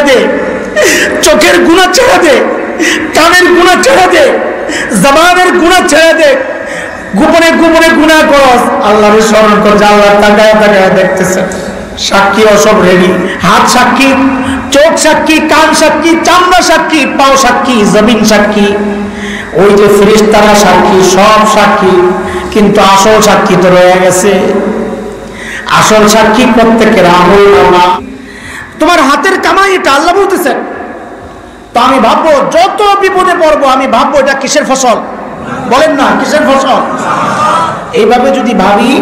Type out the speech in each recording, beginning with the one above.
দে, চোখের গুনাহ ছেড়ে দে, কানের গুনাহ ছেড়ে দে, জবানের গুনাহ ছেড়ে দে। গোপনে গোপনে গুনাহ করস, আল্লাহর স্মরণ কর, আল্লাহ তাকায় তাকায় দেখতেছেন। সাক্ষী সব রেডি, হাত সাক্ষী, চোখ সাক্ষী, কান সাক্ষী, চামড়া সাক্ষী, পাও সাক্ষী, জমিন সাক্ষী, ওই যে ফেরেশতারা সাক্ষী, সব সাক্ষী। কিন্তু আসল সাক্ষী তো রয়ে গেছে। আসল সাক্ষী প্রত্যেকের আমল নামা। তোমার হাতের কামাই এটা আল্লাহ বলতেছেন। তো আমি ভাববো যত বিপদে পড়বো, আমি ভাববো এটা কিসের ফসল? বলেন না, কিসের ফসল? এইভাবে যদি ভাবি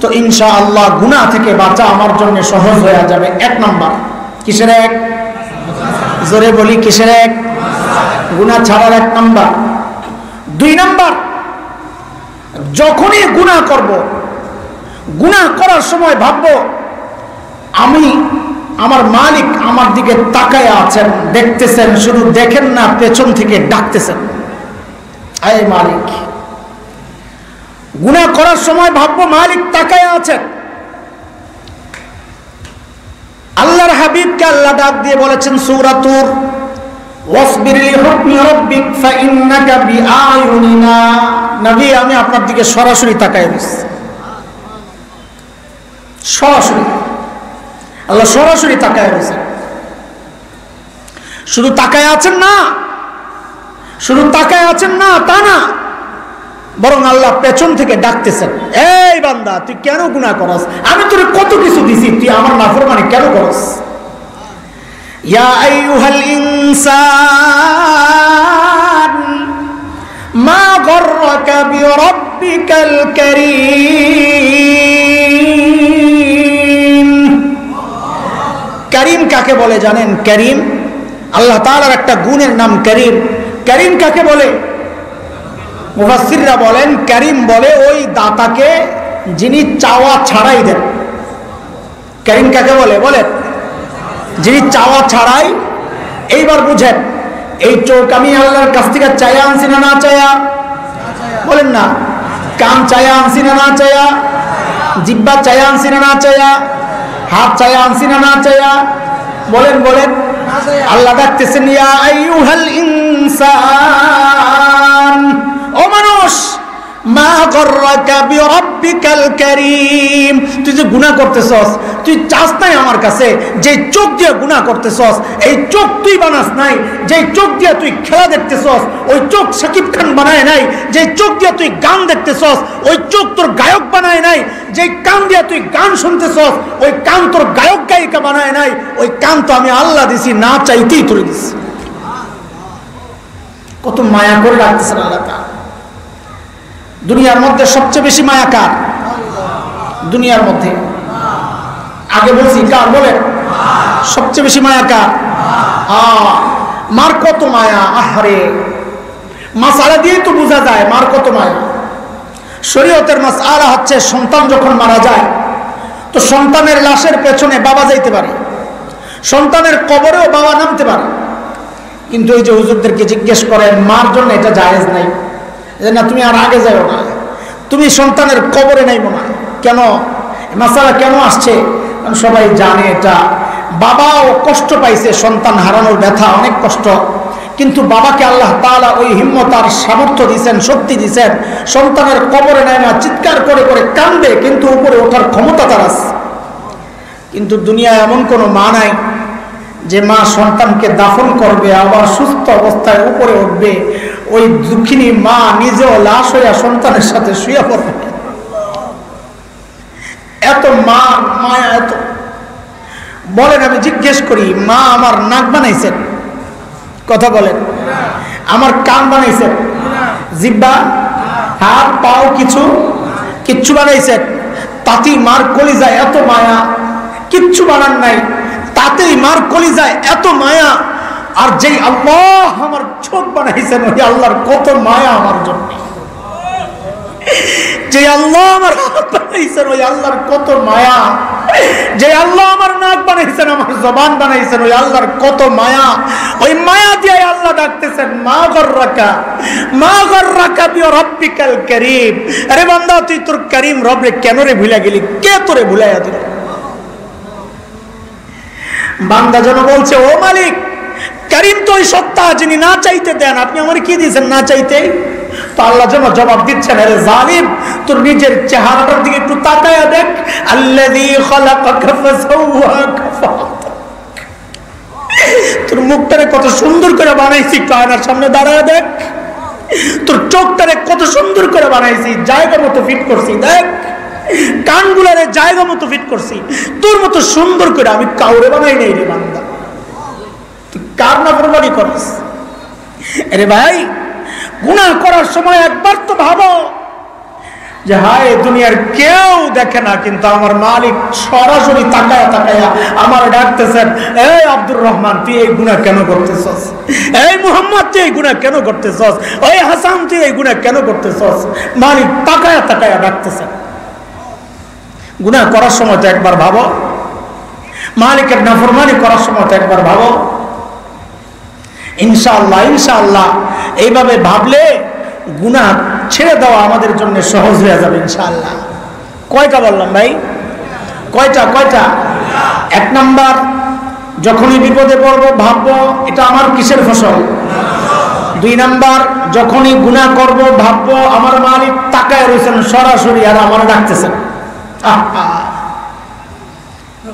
তো ইনশাআল্লাহ গুনাহ থেকে বাঁচা আমার জন্য সহজ হয়ে যাবে। এক নাম্বার, কিসের এক? জোরে বলি, কিসের এক? গুনাহ ছাড়ার এক নাম্বার। দুই নাম্বার, যখনই গুনাহ করব, গুনাহ করার সময় ভাববো আমি, আমার মালিক আমার দিকে তাকায় আছেন, দেখতেছেন, শুধু দেখেন না, পেছন থেকে ডাকতেছেন, আয় মালিক। গুনাহ করার সময় ভাববো মালিক তাকায় আছেন। আল্লাহর হাবিবকে আল্লাহ ডাক দিয়ে বলেছেন সূরা তুর, ওয়াসবির লিহুকমি রাব্বিক ফাইন্নাকা বিআয়ুনিনা। নবী, আমি আপনার দিকে সরাসরি তাকায় আছি, সরাসরি। আল্লাহ সরাসরি তাকায় আছেন। শুধু তাকায় আছেন না, শুধু তাকায় আছেন না তা না, বরং আল্লাহ পেছন থেকে ডাকতেছেন, এই বান্দা তুই কেন গুনাহ করস? আমি তোরে কত কিছু দিছি, তুই আমার নাফরমানি কেন করস? ইয়া আইয়ুহাল ইনসান মা গররাকা বিরাব্বিকাল কারীম। কারীম কাকে বলে জানেন? কারীম আল্লাহ তাআলার একটা গুণের নাম কারীম। কারীম কাকে বলে? মুফাসসিররা বলেন কারীম বলে ওই দাতাকে যিনি চাওয়া ছাড়াই দেন। কারীম কাকে বলে? বলেন, যিনি চাওয়া ছাড়াই। এইবার বুঝেন, এই চোখ আমি আল্লাহর কাছ থেকে চাইয়া আনছি না না চাইয়া? বলেন না। কান চাইয়া আনছি না না চাইয়া? জিহ্বা চাইয়া আনছি না না চাইয়া? হাত চাইয়া আনছি না না চাইয়া? বলেন বলেন। আল্লাহ ডাকতেছেন, ইয়া আইয়ুহাল ইনসান, ও মানুষ, মা গররাকা বিরাব্বিকাল কারীম। তুই যে গুনাহ করতেছস, তুই চাস নাই আমার কাছে, যে চোখ দিয়ে গুনাহ করতেছস, এই চোখ তুই বানাস নাই। যে চোখ দিয়ে তুই খেলা দেখতেছস, ওই চোখ শাকিব খান বানায় নাই। যে চোখ দিয়ে তুই গান দেখতেছস, ওই চোখ তোর গায়ক বানায় নাই। যে কান দিয়ে তুই গান শুনতেছস, ওই কান তোর গায়ক গায়িকা বানায় নাই। ওই কান তো আমি আল্লাহ দিছি, না চাইতেই তোরে দিছি। কত মায়া করে রাখতেছেন আল্লাহ তাআলা। দুনিয়ার মধ্যে সবচেয়ে বেশি মায়া কার? দুনিয়ার মধ্যে আগে বলছি কার? বলেন, সবচেয়ে বেশি মায়া কার? মার কত মায়া! আহারে, মাসআলা দিয়ে তো বোঝা যায় মার কত মায়া। শরীয়তের মাসআলা হচ্ছে, সন্তান যখন মারা যায় তো সন্তানের লাশের পেছনে বাবা যাইতে পারে, সন্তানের কবরেও বাবা নামতে পারে। কিন্তু এই যে হুজুরদেরকে জিজ্ঞেস করেন, মার জন্য এটা জায়েজ নাই, না তুমি আর আগে যাও না, তুমি সন্তানের কবরে নাইবো না। কেন মাসালা কেন আসছে? কারণ সবাই জানে এটা বাবাও কষ্ট পাইছে, সন্তান হারানোর ব্যথা অনেক কষ্ট। কিন্তু বাবাকে আল্লাহ তাআলা ওই হিম্মত আর সামর্থ্য দিয়েছেন, শক্তি দিয়েছেন, সন্তানের কবরে নেয় না, চিৎকার করে করে কান্দে, কিন্তু উপরে ওঠার ক্ষমতা তার আছে। কিন্তু দুনিয়ায় এমন কোনো মা নাই যে মা সন্তানকে দাফন করবে আবার সুস্থ অবস্থায় উপরে উঠবে। ওই দুঃখিনী মা নিজেও লাশ হইয়া সন্তানের সাথে শুয়ে পড়বে। এত মা মায়া এত। বলেন, আমি জিজ্ঞেস করি, মা আমার নাক বানাইছেন? কথা বলেন। আমার কান বানাইছেন? জিহ্বা, হাত, পাও কিচ্ছু বানাইছেন? তাতেই মার কলিজায় এত মায়া। কিচ্ছু বানান নাই, তাতেই মার কলিজায় এত মায়া। আর যেই আল্লাহ আমার চোখ বানাইছেন, ওই আল্লাহর কত মায়া আমার জন্য। যে আল্লাহ আমার হাত বানাইছেন, ওই আল্লাহর কত মায়া। যে আল্লাহ আমার নাক বানাইছেন, আমার জবান বানাইছেন, ওই আল্লাহর কত মায়া। ওই মায়া দিয়ে আল্লাহ ডাকতেছেন, মা গররাকা বিরাব্বিকাল কারীম। আরে বান্দা, তুই তোর কারীম রবরে কেন রে ভুলে গেলি? কে তোরে ভুলাইয়া দিল? বান্দা যেন বলছে, ও মালিক কারীম তো ওই সত্তা যিনি না চাইতে দেন, আপনি আমার কি দিয়েছেন না চাইতে? তো আল্লাহ যেন জবাব দিচ্ছেন, আরে জালিম, তোর নিজের চেহারাটার দিকে একটু তাকায়া দেখ। আল্লাযী খালাকাকা ফাসাওয়াকা ফাআদাল। তোর মুখটারে কত সুন্দর করে বানাইছি, একটু আয়নার সামনে দাঁড়ায় দেখ। তোর চোখটারে কত সুন্দর করে বানাইছি, জায়গা মতো ফিট করছি, দেখ। কানগুলারে জায়গা মতো ফিট করছি, তোর মতো সুন্দর করে আমি কাউরে বানাই নাই রে বান্দা। তুই কার নাফরমানি করিস? আরে ভাই, গুনাহ করার সময় একবার তো ভাবো যে হায় দুনিয়ার কেউ দেখে না, কিন্তু আমার মালিক সরাসরি তাকায়া তাকায়া আমার ডাকতেছেন, এই আব্দুর রহমান তুই এই গুনাহ কেন করতেছস? এই মুহাম্মদ তুই এই গুনাহ কেন করতেছস? ওই হাসান তুই এই গুনাহ কেন করতেছস? মালিক তাকায়া তাকায়া ডাকতেছেন। গুনাহ করার সময় তো একবার ভাবো, মালিকের নাফরমানি করার সময় তো একবার ভাবো। ইনশাআল্লাহ ইনশাআল্লাহ এইভাবে ভাবলে গুনাহ ছেড়ে দেওয়া আমাদের জন্য সহজ হয়ে যাবে ইনশাআল্লাহ। কয়টা বললাম ভাই? কয়টা? এক নাম্বার, যখনই বিপদে পড়বো ভাববো এটা আমার কিসের ফসল। দুই নাম্বার, যখনই গুনাহ করব ভাববো আমার মালিক তাকায় রয়েছেন সরাসরি আর আমার ডাকতেছেন।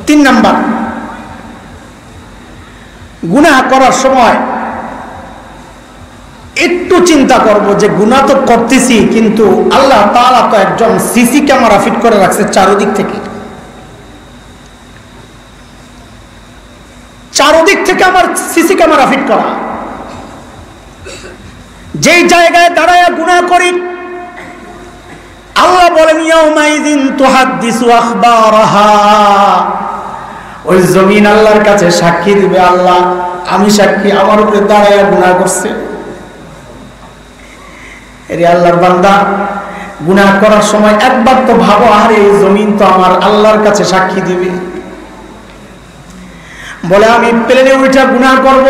তিন নাম্বার, গুনাহ করার সময় একটু চিন্তা করব যে গুনাহ তো করতেছি, কিন্তু আল্লাহ তাআলা তো একজন সিসি ক্যামেরা ফিট করে রাখছে চারদিক থেকে। চারদিক থেকে আমার সিসি ক্যামেরা ফিট করা। যেই জায়গায় দাঁড়ায় গুনাহ করি, আল্লাহ বলেন ইয়াউমাইযিন তুহাদ্দিসু আখবারাহা, ওই জমিন আল্লাহর কাছে সাক্ষী দিবে, আল্লাহ আমি সাক্ষী, আমার উপরে দাঁড়ায় গুনাহ করছে। এরে আল্লাহর বান্দা, গুনাহ করার সময় একবার তো ভাবো, আরে এই জমিন তো আমার আল্লাহর কাছে সাক্ষী দিবে। বলে আমি প্লেনে উঠে গুনাহ করব,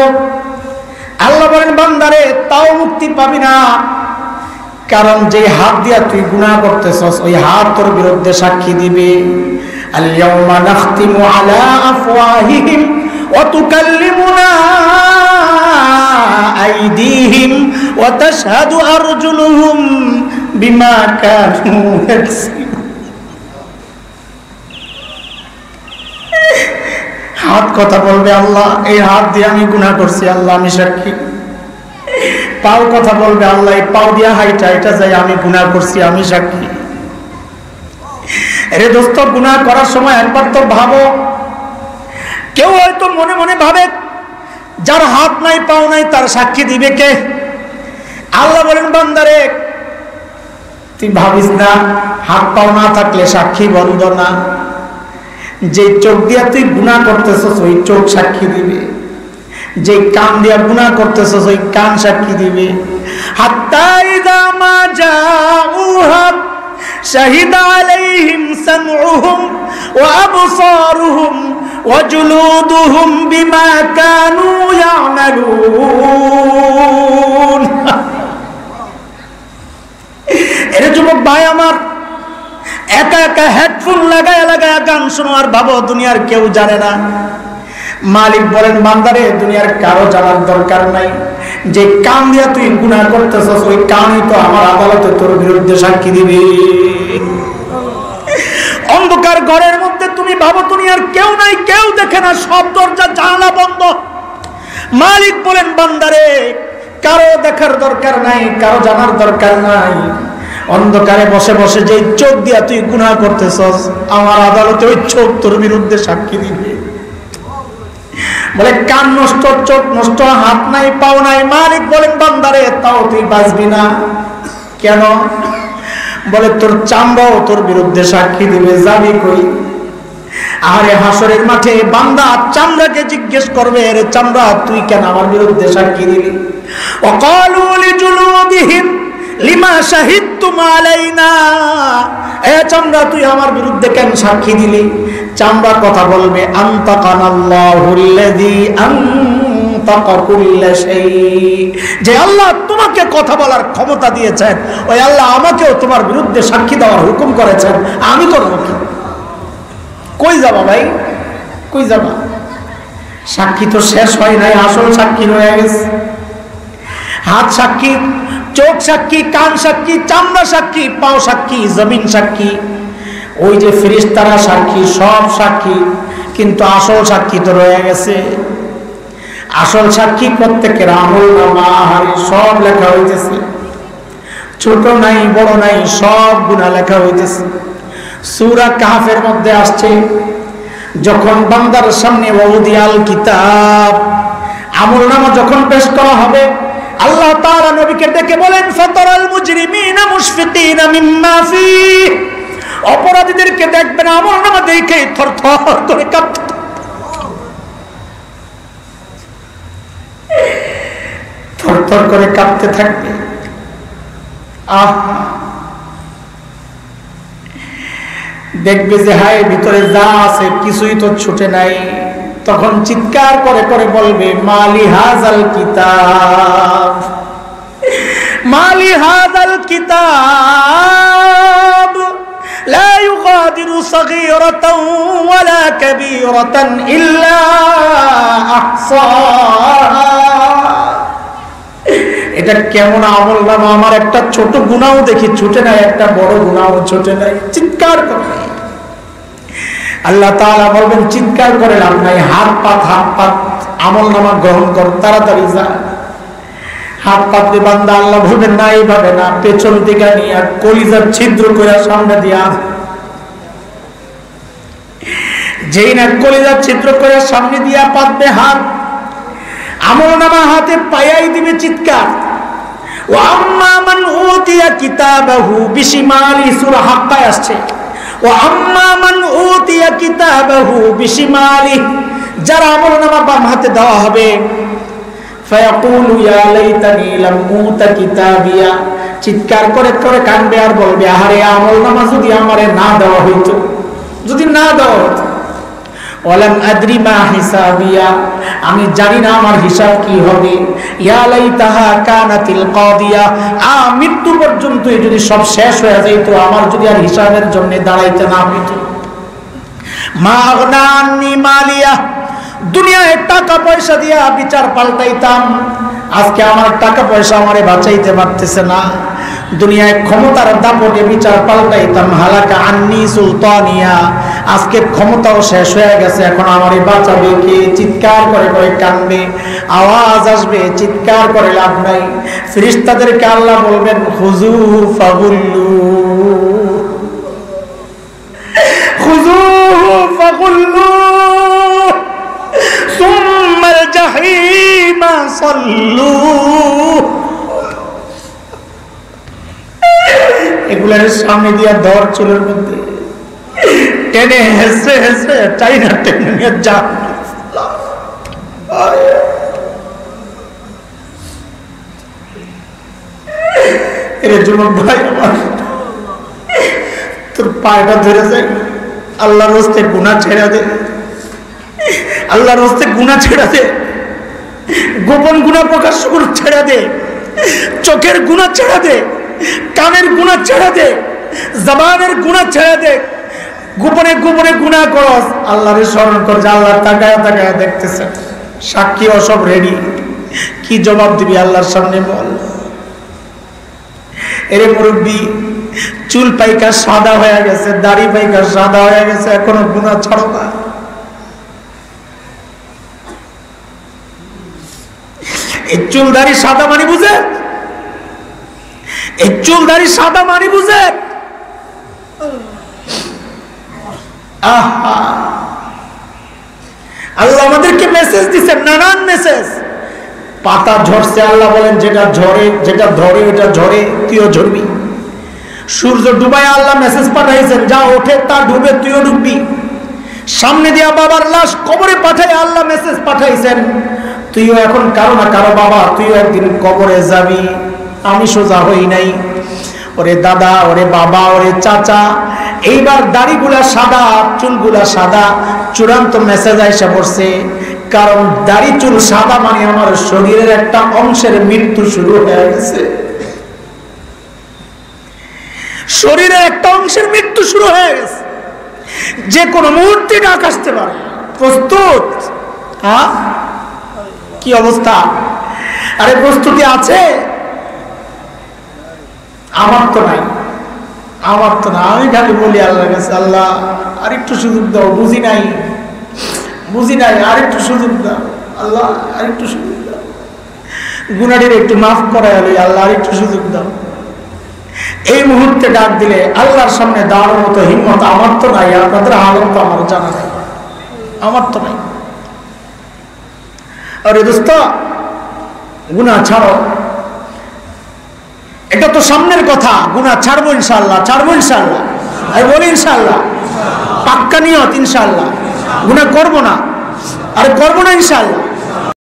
আল্লাহ বলেন বান্দারে তাও মুক্তি পাবি না, কারণ যে হাত দিয়া তুই গুনাহ করতেছস ওই হাত তোর বিরুদ্ধে সাক্ষী দিবে। আল ইয়াউমা নাখতিমু আলা আফওয়াহিহিম ওয়া তুকাল্লিমুনা আইদিহিম ওয়া তাশহাদু আরজুলুহুম বিমা কানু ইয়াকসিবুন। হাত কথা বলবে, আল্লাহ এই হাত দিয়ে আমি গুনাহ করছি, আল্লাহ আমি সাক্ষী। পাও কথা বলবে, আল্লাহ এই পাও দিয়া হাইটা এটা যাই আমি গুনাহ করছি, আমি সাক্ষী। রে দোস্ত, গুনাহ করার সময় একবার তো ভাবো। কেউ হয়তো মনে মনে ভাবে যার হাত নাই পাও নাই তার সাক্ষী দিবে কে? আল্লাহ বলেন বান্দারে তুই ভাবিস না, হাত পাও না থাকলে সাক্ষী বন্ধ না। যে চোখ দিয়া তুই গুনাহ করতেছস ওই চোখ সাক্ষী দিবে, যে কান দিয়া গুনাহ করতেছস ওই কান সাক্ষী দিবে। হাত্তা ইযা মা জাউহা শাহিদা আলাইহিম সামউহুম ওয়া আবসারুহুম ওয়া জুলুদুহুম বিমা কানু ইয়ামালুন। এর যুবক ভাই আমার, একা একা হেডফোন লাগায় লাগায় গান শোনো আর ভাবো দুনিয়ার কেউ জানে না। মালিক বলেন বান্দারে দুনিয়ার কারো জানার দরকার নাই, যে কান দিয়া তুই গুনাহ করতেছস ওই কানই তো আমার আদালতে তোর বিরুদ্ধে সাক্ষী দিবে। অন্ধকার ঘরের মধ্যে তুমি ভাবো দুনিয়ার কেউ নাই, কেউ দেখে না, সব দরজা জানালা বন্ধ। মালিক বলেন বান্দারে কারো দেখার দরকার নাই, কারো জানার দরকার নাই। অন্ধকারে বসে বসে যে চোখ দিয়া তুই গুনাহ করতেছস আমার আদালতে ওই চোখ তোর বিরুদ্ধে সাক্ষী দিবে। বলে কান নষ্ট, চোখ নষ্ট, হাত নাই পাও নাই, মালিক বলেন বান্দারে তাও তুই বাঁচবি না। কেন? বলে তোর চামড়াও তোর বিরুদ্ধে সাক্ষী দিবে, যাবি কই? আরে হাসরের মাঠে বান্দা চামড়াকে জিজ্ঞেস করবে, আরে চামড়া তুই কেন আমার বিরুদ্ধে সাক্ষী দিলি? ওয়াকালু লিজুলুদিহিম লিমা শাহিদতুম আলাইনা, এ চামড়া তুই আমার বিরুদ্ধে কেন সাক্ষী দিলি? চামড়া কথা বলবে আনতাকানাল্লাহুল্লাযী আনতাকা কুল্লা শাই, যে আল্লাহ তোমাকে কথা বলার ক্ষমতা দিয়েছেন ওই আল্লাহ আমাকেও তোমার বিরুদ্ধে সাক্ষী দেওয়ার হুকুম করেছেন, আমি করব কি? কই যাবা ভাই, কই যাবা? সাক্ষী তো শেষ হয় নাই, আসল সাক্ষী রয়ে গেছে। হাত সাক্ষী, চোখ সাক্ষী, কান সাক্ষী, চামড়া সাক্ষী, পাও সাক্ষী, জমিন সাক্ষী, ওই যে ফেরেশতারা সাক্ষী, সব সাক্ষী, কিন্তু আসল সাক্ষী তো রয়ে গেছে। আসল সাক্ষী প্রত্যেকের আমলনামা সব লেখা হইতেছে, ছোট নাই বড় নাই, সব গুনাহ লেখা হইতেছে। সূরা কাহফের মধ্যে আসছে, যখন বান্দার সামনে ওয়াউদিয়াল কিতাব, আমলনামা যখন পেশ করা হবে, আল্লাহ তাআলা নবীকে ডেকে বলেন, ফাতারাল মুজরিমিনা মুশফিকিনা মিম্মা ফীহি, অপরাধীদেরকে দেখবেন আমলনামা দেখে থরথর করে কাঁপতে, থরথর করে কাঁপতে থাকবে। দেখবে যে হায় ভিতরে যা আছে কিছুই তো ছুটে নাই। তখন চিৎকার করে করে বলবে, মালি হাযাল কিতাব, মালি হাযাল কিতাব লা ইউগাদিরু সগীরাতান ওয়ালা কাবীরাতান ইল্লা আহসাহা। এটা কেমন আমলনামা, আমার একটা ছোট গুনাহ দেখি ছুটে নাই, একটা বড় গুনাহ ছুটে নাই। চিৎকার করে আল্লাহ তাআলা বলবেন, চিৎকার করে লাভ নাই, হাত পাত আমলনামা গ্রহণ কর, তাড়াতাড়ি যা। হাত পাতলে বান্দা আল্লাহ বলবেন, না এইভাবে না, পেছন দিকে নিয়ে কলিজার ছিদ্র করে সামনে দিয়া, যেই না কলিজার ছিদ্র করে সামনে দিয়া পাতবে হাত, আমলনামা হাতে পায়াই দিবে, চিৎকার। ওয়া আম্মা মান উতিয়া কিতাবাহু বিশিমালি, সূরা হাক্কায় আসছে, ওয়া আম্মা মান উতিয়া কিতাবাহু বিশিমালি, যারা আমলনামা বাম হাতে দেওয়া হবে, ফায়াকুলু ইয়া লাইতানি লাম উতা কিতাবিয়া, চিৎকার করে করে কাঁদবে আর বলবে, আহারে আমলনামা যদি আমারে না দেওয়া হইতো, যদি না দেওয়া হতো। ওয়ালাম আদরি মা হিসাবিয়া, আমি জানি না আমার হিসাব কি হবে। ইয়া লাইতাহা কানাতিল কাদিয়া, মৃত্যু পর্যন্ত যদি সব শেষ হয়ে যেত, আমার যদি আর হিসাবের জন্য দাঁড়াইতে না হইতো। মা আগনা আন্নি মালিয়া, দুনিয়ায় টাকা পয়সা দিয়া বিচার পাল্টাইতাম, আজকে আমার টাকা পয়সা আমারে বাঁচাইতে পারতেছে না। দুনিয়ায় ক্ষমতার দাপটে বিচার পাল্টাইতাম, হালাকা আন্নি সুলতানিয়া, আজকে ক্ষমতাও শেষ হয়ে গেছে, এখন আমারে বাঁচাবে কে? চিৎকার করে করে কাঁদবে, আওয়াজ আসবে, চিৎকার করে লাভ নাই। ফেরেশতাদেরকে আল্লাহ বলবেন, খুযু ফাগুল্লু, খুযু ফাগুল্লু সুম্মাল জাহিমা সাল্লু। এগুলার সামনে দিয়া ধর চুলের মধ্যে টেনে হেসে হেসে চাইনা টেনে নিয়ে যা। এর যুবক ভাই আমার, তোর পায়টা ধরে যায়, আল্লাহর রাস্তায় গুনাহ ছেড়ে দে, আল্লাহর রাস্তায় গুনাহ ছেড়ে দে, গোপন গুনাহ প্রকাশ্য করে ছেড়ে দে, চোখের গুনাহ ছেড়ে দে, কানের গুনাহ ছেড়ে দে, জবানের গুনাহ ছেড়ে দে, গোপনে গোপনে গুনাহ করস, আল্লাহরে স্মরণ কর, যে আল্লাহ তাকায় তাকায় দেখতেছে, সাক্ষী সব রেডি, কি জবাব দিবি আল্লাহর সামনে বল। এরে মুরব্বী, চুল পাইকা সাদা হয়ে গেছে, দাড়ি পাইকা সাদা হয়ে গেছে, এখনো গুনাহ ছাড়ো না। এই চুল দাড়ি সাদা মানে বুঝে, এই চুল দাড়ি সাদা মানে বুঝে। আল্লাহ আমাদেরকে মেসেজ দিচ্ছেন, নানান মেসেজ। পাতা ঝরছে, আল্লাহ বলেন যেটা ঝরে, যেটা ধরে ওটা ঝরে, তুইও ঝরবি। সূর্য ডুবায় আল্লাহ মেসেজ পাঠাইছেন, যা ওঠে তা ডুবে, তুইও ডুববি। সামনে দিয়া বাবার লাশ কবরে পাঠাই আল্লাহ মেসেজ পাঠাইছেন, তুইও এখন কারো না কারো বাবা, তুইও একদিন কবরে যাবি। আমি সোজা হই নাই, ওরে দাদা, ওরে বাবা, ওরে চাচা, এইবার দাড়িগুলা সাদা, চুলগুলা সাদা, চূড়ান্ত মেসেজ আইসা পড়ছে। কারণ দাড়ি চুল সাদা মানে আমার শরীরের একটা অংশের মৃত্যু শুরু হয়ে গেছে, শরীরের একটা অংশের মৃত্যু শুরু হয়ে গেছে, যে কোনো মুহূর্তে ডাক আসতে পারে, প্রস্তুত। হ্যাঁ, কি অবস্থা? আরে প্রস্তুতি আছে? আমার তো নাই, আমার তো না। আমি খালি বলি আল্লাহর কাছে, আল্লাহ আর একটু সুযোগ দাও, বুঝি নাই, আর একটু সুযোগ দাও আল্লাহ, আর একটু সুযোগ দাও, গুনাহের একটু মাফ করা হলো আল্লাহ, আর একটু সুযোগ দাও। এই মুহূর্তে ডাক দিলে আল্লাহর সামনে দাঁড়ানোর মতো হিম্মত আমার তো নাই, আপনাদের হালত তো আমার জানা নাই, আমার তো নাই। আরে দোস্ত, গুনাহ ছাড়ো, এটা তো সামনের কথা। গুনাহ ছাড়বো ইনশাআল্লাহ, ছাড়বো ইনশাআল্লাহ, আমি বলি ইনশাআল্লাহ, পাক্কা নিয়ত ইনশাআল্লাহ। গুনাহ করবো না, আরে করবো না ইনশাআল্লাহ।